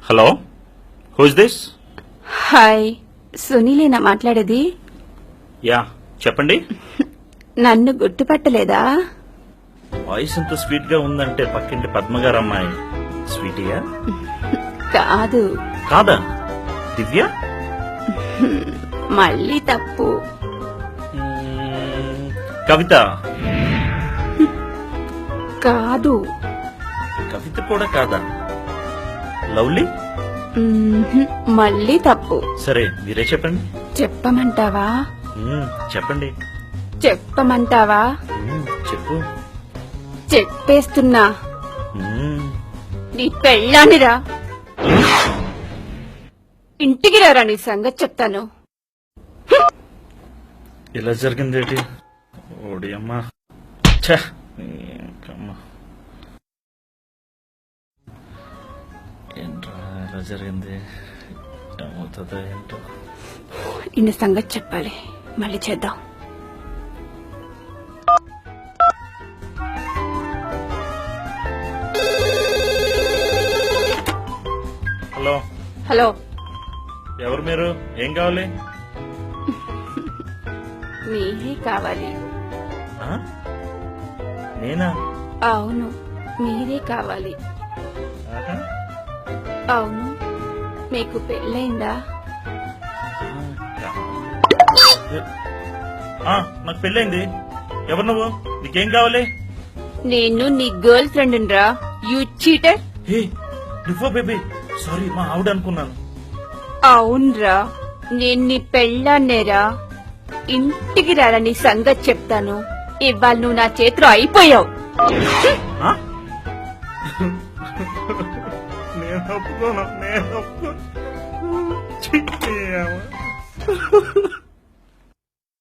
Hello, who is this? Hi, సునీలేనా మాట్లాడేది? Yeah, చెప్పండి. నన్ను గుర్తుపట్టలేదా? వాయిస్ ఎంత స్వీట్ గా ఉందంటే పక్కింటి పద్మగారు అమ్మాయి. స్వీటియా? కాదు. కాదా? దివ్య? మళ్ళీ తప్పు. కవిత? కాదు. కవిత కూడా కాదా? లవ్లీ? మళ్ళీ తప్పు. సరే, మీరే చెప్పండి. చెప్పమంటావా? చెప్పండి. చెప్పమంటావా? చెప్పు. చెప్పేస్తున్నా. మ్మ్. నీ పెళ్ళానిరా. ఇంటికి రారా, నీ సంగతి చెప్తాను. ఇలా జరిగిందేటి? ఓడి అమ్మా. ఏంట్రా ఇలా జరిగింది? ఏమవుతుందో ఏంటో. ఇన్ని సంగతి చెప్పాలి, మళ్ళీ చేద్దాం. హలో. హలో, ఎవరు మీరు? ఏం కావాలి? మీరే కావాలి. ఆ? నేనా? అవును, మీరే కావాలి. ఆహా. అవును, మీకు పెళ్ళైందా? నాకు పెళ్ళైంది. ఎవరు నువ్వు? నీకేం కావాలి? నేను నీ గర్ల్ ఫ్రెండ్ రా, యూ చీటర్. హే, నువ్వో బేబీ? సారీ, మా ఆవిడ అనుకున్నాను. అవునరా, నేను నీ పెళ్ళాన్నేరా. ఇంటికి రారా, నీ సంగతి చెప్తాను. ఇవాళ నువ్వు నా చేతిలో అయిపోయావు. ఆ? నేను ఒప్పుకోను.